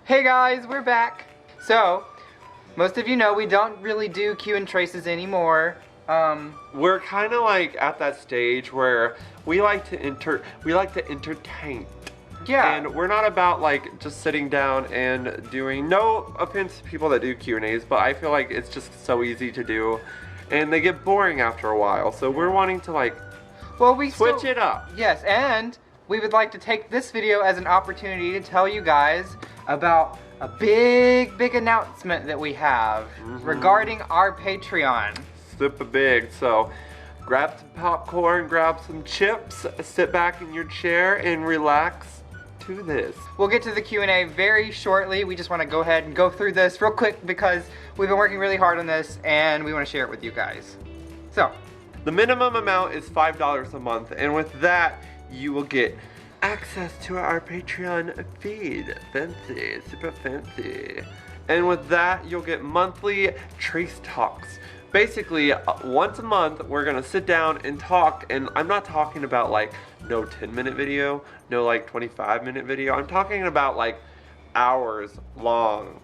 Hey guys, we're back. So, most of you know we don't really do Q and Traces anymore. We're kind of like at that stage where we like to entertain. Yeah. And we're not about like just sitting down and doing, no offense to people that do Q&As, but I feel like it's just so easy to do and they get boring after a while. So we're wanting to like switch it up. Yes, and we would like to take this video as an opportunity to tell you guys about a big announcement that we have regarding our Patreon. Super big. So grab some popcorn, grab some chips, sit back in your chair and relax to this. We'll get to the Q&A very shortly. We just want to go ahead and go through this real quick because we've been working really hard on this and we want to share it with you guys. So, the minimum amount is $5 a month, and with that, you will get access to our Patreon feed. Fancy, super fancy. And with that, you'll get monthly Trace Talks. Basically, once a month, we're gonna sit down and talk, and I'm not talking about like no 10-minute video, no like 25-minute video. I'm talking about like hours long.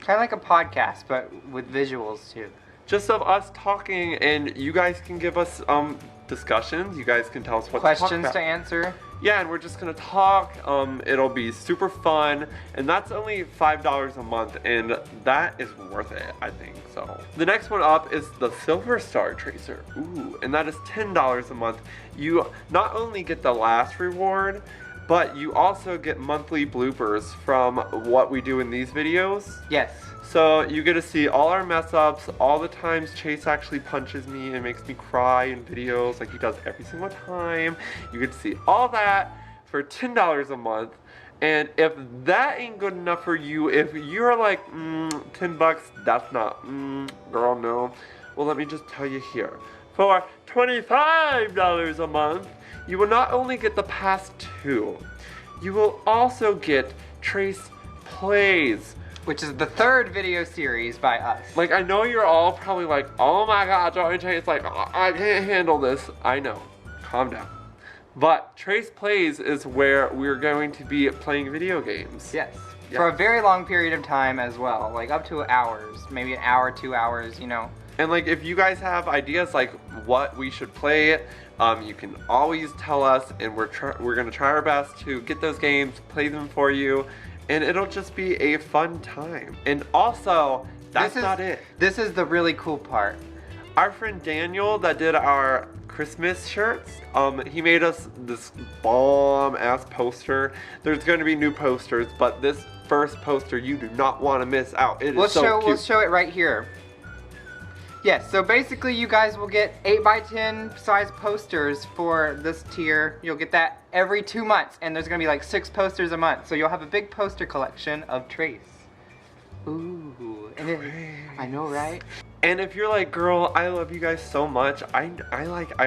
kind of like a podcast, but with visuals too. Just of us talking, and you guys can give us discussions. You guys can tell us what questions to talk about. to answer. Yeah, and we're just gonna talk. It'll be super fun, and that's only $5 a month, and that is worth it, I think. So the next one up is the Silver Star Tracer. Ooh, and that is $10 a month. You not only get the last reward, but you also get monthly bloopers from what we do in these videos. Yes. So you get to see all our mess ups, all the times Chase actually punches me and makes me cry in videos like he does every single time. You get to see all that for $10 a month. And if that ain't good enough for you, if you're like, 10 bucks, that's not, girl, no. Well, let me just tell you here. For $25 a month, you will not only get the past two, you will also get Trase Plays, which is the third video series by us. Like, I know you're all probably like, oh my god, Joey Chase, like, I can't handle this. I know. Calm down. But Trase Plays is where we're going to be playing video games. Yes. For a very long period of time as well. Like up to hours. Maybe an hour, 2 hours, you know. And like, if you guys have ideas like what we should play, you can always tell us, and we're going to try our best to get those games, play them for you. And it'll just be a fun time. And also, that's not it. This is the really cool part. Our friend Daniel that did our Christmas shirts, he made us this bomb-ass poster. There's going to be new posters, but this first poster you do not want to miss out. It is so cute. We'll show it right here. Yes, so basically you guys will get 8x10 size posters for this tier. You'll get that every 2 months, and there's gonna be like 6 posters a month. So you'll have a big poster collection of Trase. Ooh, and then, I know, right? And if you're like, girl, I love you guys so much, I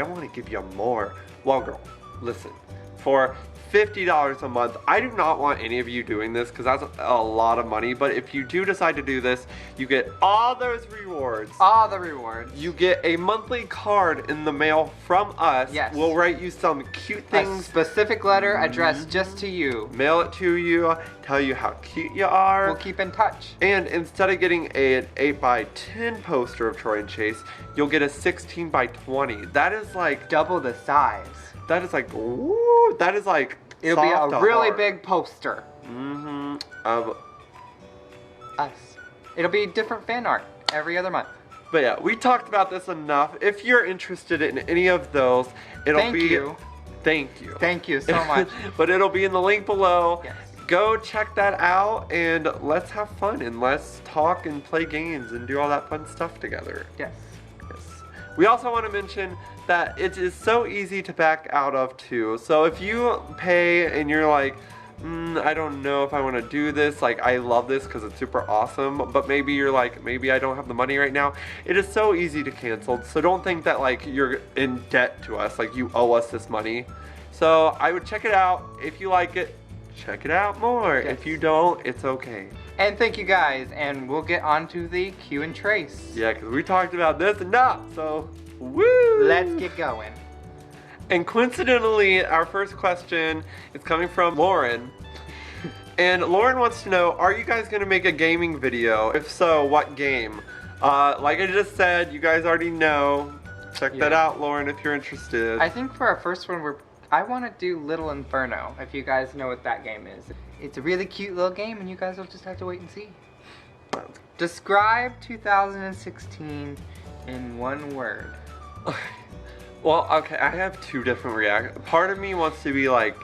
want to give you more. Well, girl, listen, for $50 a month. I do not want any of you doing this because that's a lot of money, but if you do decide to do this, you get all those rewards. All the rewards. You get a monthly card in the mail from us. Yes. We'll write you some cute things. A specific letter addressed just to you. Mail it to you, tell you how cute you are. We'll keep in touch. And instead of getting an 8x10 poster of Troy and Chase, you'll get a 16x20. That is like double the size. That is like, ooh, that is like, it'll be a really big poster. Of us. It'll be different fan art every other month. But yeah, we talked about this enough. If you're interested in any of those, it'll be. Thank you. Thank you so much. But it'll be in the link below. Yes. Go check that out and let's have fun and let's talk and play games and do all that fun stuff together. Yes. Yes. We also want to mention that it is so easy to back out of too. So if you pay and you're like, I don't know if I want to do this, like I love this because it's super awesome, but maybe you're like, maybe I don't have the money right now. It is so easy to cancel, so don't think that like you're in debt to us, like you owe us this money. So I would check it out. If you like it, check it out more. Yes. If you don't, it's okay. And thank you guys, and we'll get on to the Q and Trace. Yeah, because we talked about this enough, so woo! Let's get going. And coincidentally, our first question is coming from Lauren. And Lauren wants to know, are you guys gonna make a gaming video? If so, what game? Like I just said, you guys already know. Check that out, Lauren, if you're interested. I think for our first one, I want to do Little Inferno, if you guys know what that game is. It's a really cute little game, and you guys will just have to wait and see. Describe 2016 in one word. Well, okay, I have two different reactions. Part of me wants to be like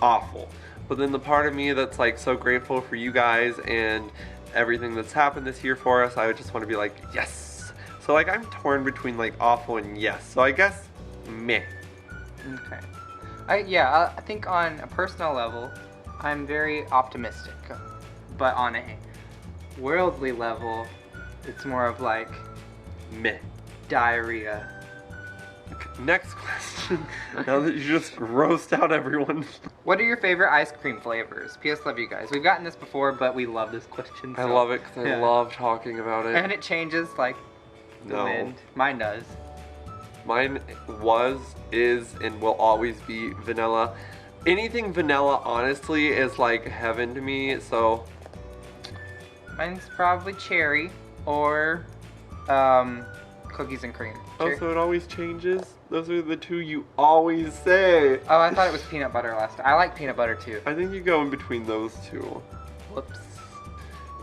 awful, but then the part of me that's like so grateful for you guys and everything that's happened this year for us, I would just want to be like, yes. So like I'm torn between like awful and yes. So I guess meh. Okay. I think on a personal level, I'm very optimistic, but on a worldly level, it's more of like meh. Diarrhea. Okay, next question. Now that you just roast out everyone. What are your favorite ice cream flavors? P.S. Love you guys. We've gotten this before, but we love this question. I love it because I love talking about it. And it changes like the wind. Mine does. Mine was, is, and will always be vanilla. Anything vanilla, honestly, is like heaven to me, so. Mine's probably cherry or cookies and cream. Oh, so it always changes? Those are the two you always say. Oh, I thought it was peanut butter last time. I like peanut butter too. I think you go in between those two. Whoops.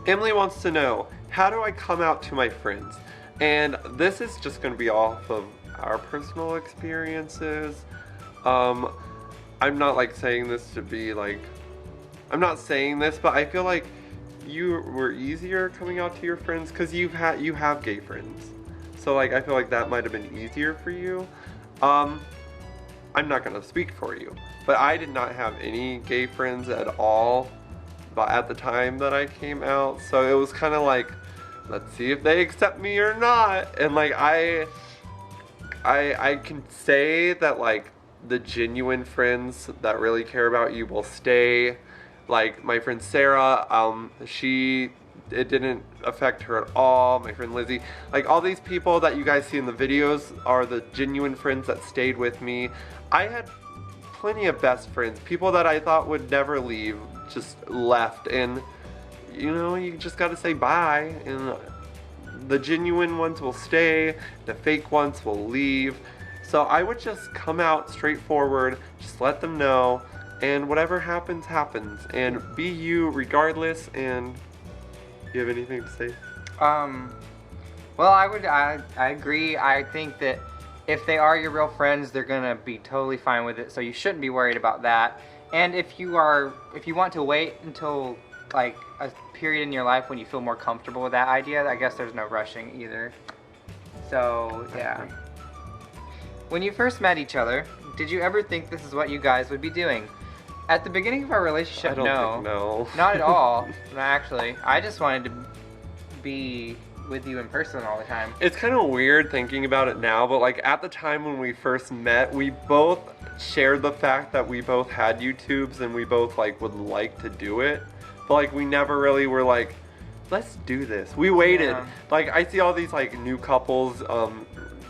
Emily wants to know, how do I come out to my friends? And this is just going to be off of our personal experiences. I'm not like saying this to be like, I'm not saying this, but I feel like you were easier coming out to your friends because you have gay friends. So like I feel like that might have been easier for you. I'm not gonna speak for you, but I did not have any gay friends at all but at the time that I came out. So it was kind of like, let's see if they accept me or not. And like I can say that like the genuine friends that really care about you will stay. Like my friend Sarah, it didn't affect her at all. My friend Lizzie, like all these people that you guys see in the videos are the genuine friends that stayed with me. I had plenty of best friends, people that I thought would never leave, just left, and you know, you just gotta say bye, and the genuine ones will stay, the fake ones will leave. So I would just come out straightforward, just let them know, and whatever happens, happens, and be you regardless. And you have anything to say? Well, I agree. I think that if they are your real friends, they're gonna be totally fine with it, so you shouldn't be worried about that. And if you want to wait until like a period in your life when you feel more comfortable with that idea, I guess there's no rushing either. So yeah. When you first met each other, did you ever think this is what you guys would be doing? At the beginning of our relationship, I don't think no. Not at all. No, actually, I just wanted to be with you in person all the time. It's kind of weird thinking about it now, but like at the time when we first met, we both shared the fact that we both had YouTubes and we both like would like to do it, but like we never really were like, let's do this. We waited. Yeah. Like I see all these like new couples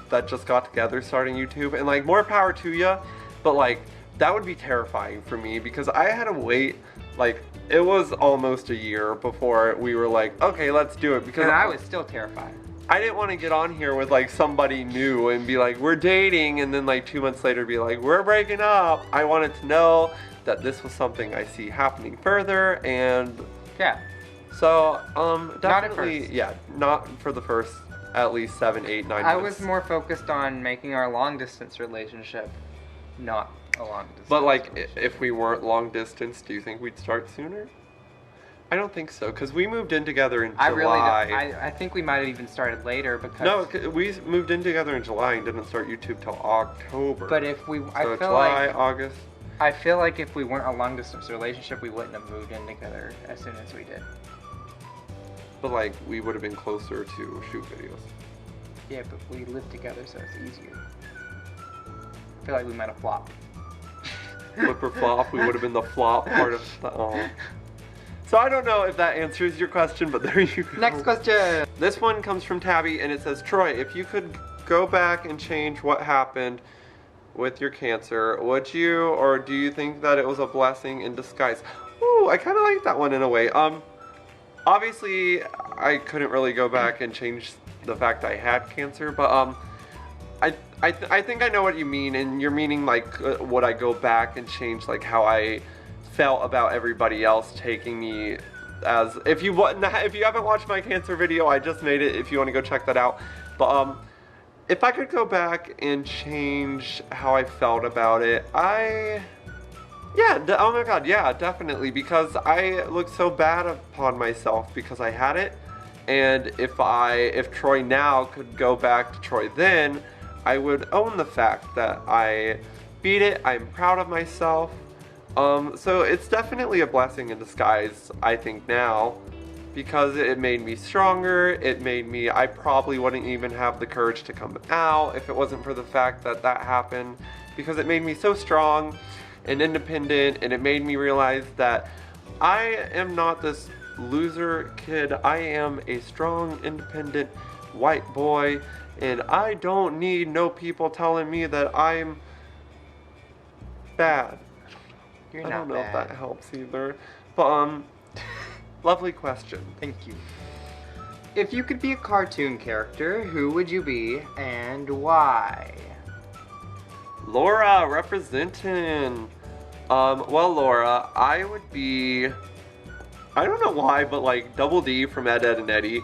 that just got together starting YouTube, and like more power to you, but like that would be terrifying for me because I had to wait, like it was almost a year before we were like, okay, let's do it, because and I was still terrified. I didn't want to get on here with like somebody new and be like, we're dating, and then like 2 months later be like, we're breaking up. I wanted to know that this was something I see happening further, and yeah. So definitely, not at first. Yeah, not for the first at least 7, 8, 9 months. I was more focused on making our long distance relationship, not a long distance. But like, if we weren't long distance, do you think we'd start sooner? I don't think so, because we moved in together in July. I really don't. I think we might have even started later because... No, we moved in together in July and didn't start YouTube till October. But if we... So I feel July, like, August. I feel like if we weren't a long distance relationship, we wouldn't have moved in together as soon as we did. But like, we would have been closer to shoot videos. Yeah, but we lived together, so it's easier. I feel like we might have flopped. Flip or flop, we would have been the flop part of the... Oh. So I don't know if that answers your question, but there you go. Next question. This one comes from Tabby, and it says, Troy, if you could go back and change what happened with your cancer, would you, or do you think that it was a blessing in disguise? Ooh, Ooh, I kind of like that one in a way. Obviously, I couldn't really go back and change the fact I had cancer, but I think I know what you mean, and you're meaning like would I go back and change like how I felt about everybody else taking me as if you haven't watched my cancer video, I just made it if you want to go check that out. But if I could go back and change how I felt about it, oh my god, yeah, definitely, because I look so bad upon myself because I had it, and if Troy now could go back to Troy then, I would own the fact that I beat it. I'm proud of myself. So it's definitely a blessing in disguise, I think now, because it made me stronger. I probably wouldn't even have the courage to come out if it wasn't for the fact that happened, because it made me so strong and independent, and it made me realize that I am not this loser kid. I am a strong, independent white boy, and I don't need no people telling me that I'm bad. You're I not don't know bad. if that helps either. But lovely question. Thank you. If you could be a cartoon character, who would you be and why? Laura representing. Well, Laura, I would be, I don't know why, but like Double D from Ed, Ed and Eddie.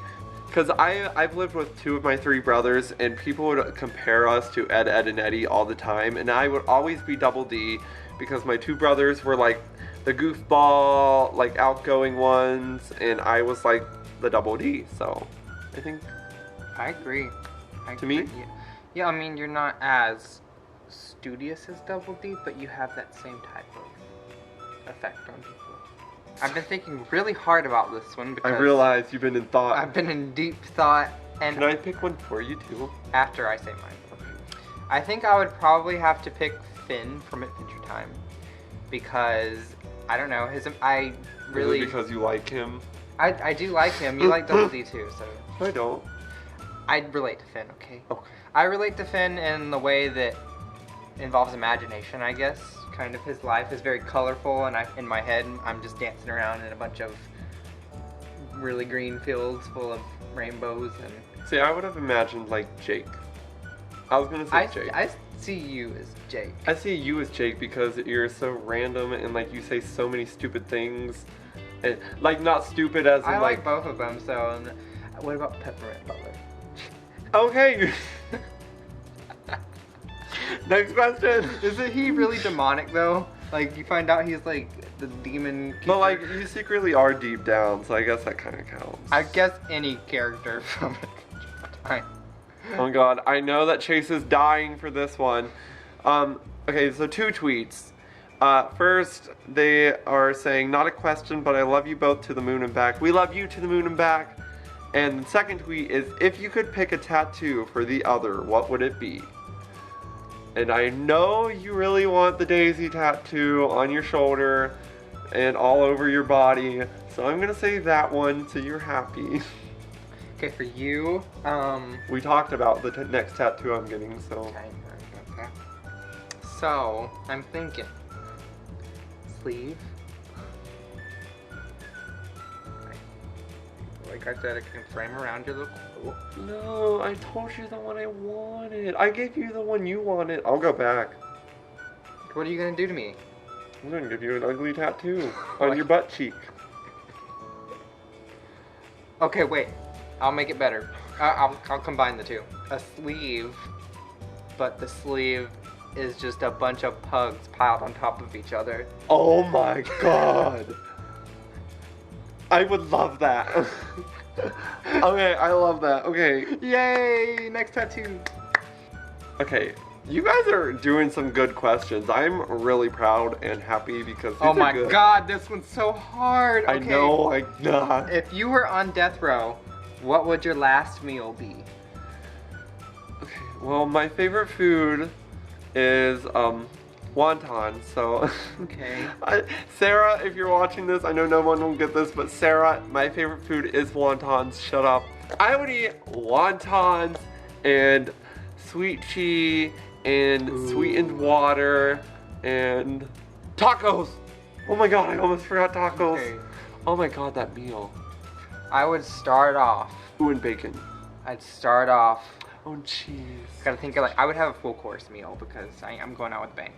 Because I've lived with 2 of my 3 brothers, and people would compare us to Ed, Ed and Eddie all the time, and I would always be Double D because my 2 brothers were like the goofball, like outgoing ones, and I was like the Double D. So I think I agree. To me? Yeah, I mean, you're not as studious as Double D, but you have that same type of effect on people. I've been thinking really hard about this one because I realize you've been in thought. I've been in deep thought, and Can I pick one for you too? after I say mine, I think I would probably have to pick Finn from Adventure Time, because I don't know, I really because you like him. I do like him. You like Double D too, so I don't. I'd relate to Finn. Okay. Okay. I relate to Finn in the way that involves imagination, I guess. Kind of his life is very colorful, and in my head, I'm just dancing around in a bunch of really green fields full of rainbows and. See, I would have imagined like Jake. I was gonna say Jake. I see you as Jake. I see you as Jake because you're so random and like you say so many stupid things, and like not stupid as in I like. like both of them. So, what about Peppermint Butler? Okay. Next question. Isn't he really demonic though? Like you find out he's like the demon. But like you secretly are deep down, so I guess that kind of counts. I guess any character from Adventure Time. Oh my god, I know that Chase is dying for this one. Okay, so 2 tweets. First, they are saying, not a question, but I love you both to the moon and back. We love you to the moon and back. And the second tweet is, if you could pick a tattoo for the other, what would it be? And I know you really want the Daisy tattoo on your shoulder and all over your body, so I'm gonna say that one so you're happy. Okay, for you, We talked about the next tattoo I'm getting, so. okay. So, I'm thinking sleeve. Like I said, it can frame around your little quote. No, I told you the one I wanted. I gave you the one you wanted. I'll go back. What are you gonna do to me? I'm gonna give you an ugly tattoo on your butt cheek. Okay, wait. I'll make it better. I'll combine the 2. A sleeve, but the sleeve is just a bunch of pugs piled on top of each other. Oh my god. I would love that. Okay, I love that. Okay. Yay! Next tattoo. Okay, you guys are doing some good questions. I'm really proud and happy because these Oh are my good. god, this one's so hard. I Okay. know, nah. If you were on death row, what would your last meal be? Okay, well, my favorite food is wonton. So, Okay. Sarah, if you're watching this, I know no one will get this, but Sarah, my favorite food is wontons. Shut up. I would eat wontons and sweet tea and sweetened water and tacos. Oh my god, I almost forgot tacos. Okay. Oh my god, that meal. I would start off. Ooh, and bacon. I'd start off. Oh, cheese. Gotta think of like, I would have a full course meal because I'm going out with a bang.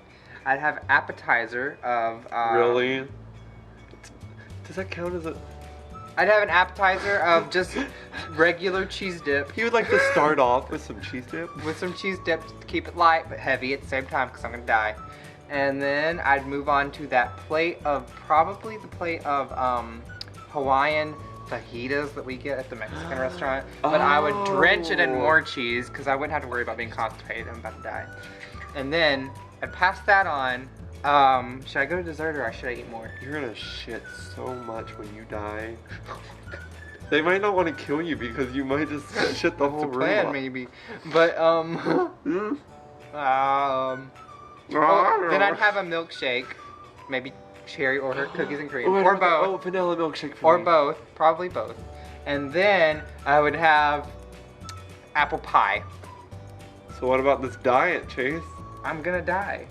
I'd have appetizer of. Really? Does that count as a... I'd have an appetizer of just regular cheese dip. He would like to start off with some cheese dip. With some cheese dip to keep it light but heavy at the same time because I'm gonna die. And then I'd move on to that plate of, probably the plate of Hawaiian fajitas that we get at the Mexican restaurant. But I would drench it in more cheese because I wouldn't have to worry about being constipated. I'm about to die. And then I'd pass that on. Should I go to dessert or should I eat more? You're gonna shit so much when you die. They might not want to kill you because you might just shit the whole room plan, up. maybe. But then I'd have a milkshake, maybe cherry or cookies and cream, or both. Oh, vanilla milkshake for Or me. both, probably both. And then I would have apple pie. So what about this diet, Chase? I'm gonna die.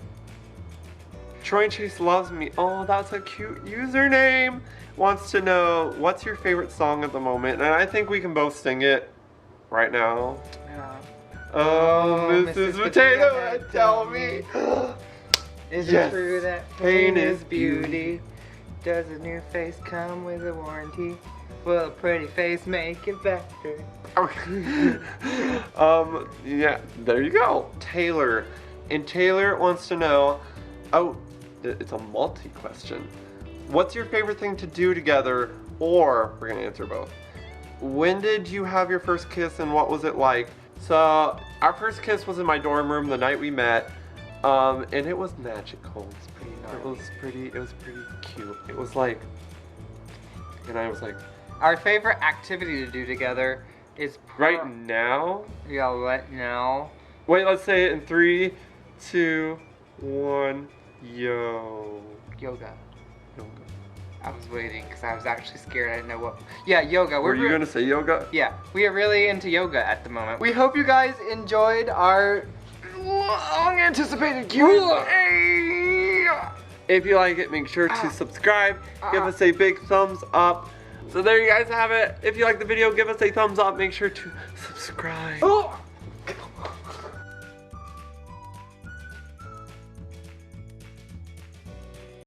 Troy and Chase loves me. Oh, that's a cute username. Wants to know, what's your favorite song at the moment? And I think we can both sing it right now. Yeah. Oh, Mrs. Potato Head, tell me. Is Yes. it true that pain is beauty? Does a new face come with a warranty? Will a pretty face make it better? Okay. Yeah, there you go. Taylor. And Taylor wants to know, oh, it's a multi-question. What's your favorite thing to do together? Or, we're gonna answer both. When did you have your first kiss and what was it like? So, our first kiss was in my dorm room the night we met. And it was magical. It was pretty cute. It was like, and I was like, Our favorite activity to do together is right now? Yeah, right now. Wait, let's say it in 3, 2, 1, yo. Yoga. Yoga. I was waiting because I was actually scared. I didn't know what. Yeah, yoga. Were you gonna say yoga? Yeah, we are really into yoga at the moment. We hope you guys enjoyed our long anticipated Q&A. If you like it, make sure to subscribe. Give us a big thumbs up. So there you guys have it. If you like the video, give us a thumbs up. Make sure to subscribe.